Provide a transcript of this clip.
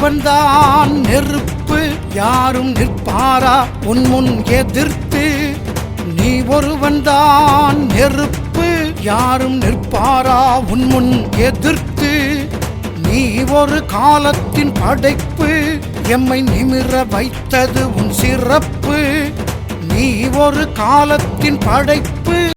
ஒருவன்தான் நெருப்பு, யாரும் நிற்பாரா உன் முன் எதிர்த்து? நீ ஒருவன்தான் நெருப்பு, யாரும் நிற்பாரா உன் முன் எதிர்த்து? நீ ஒரு காலத்தின் படைப்பு, எம்மை நிமிர வைத்தது உன் சிறப்பு. நீ ஒரு காலத்தின் படைப்பு.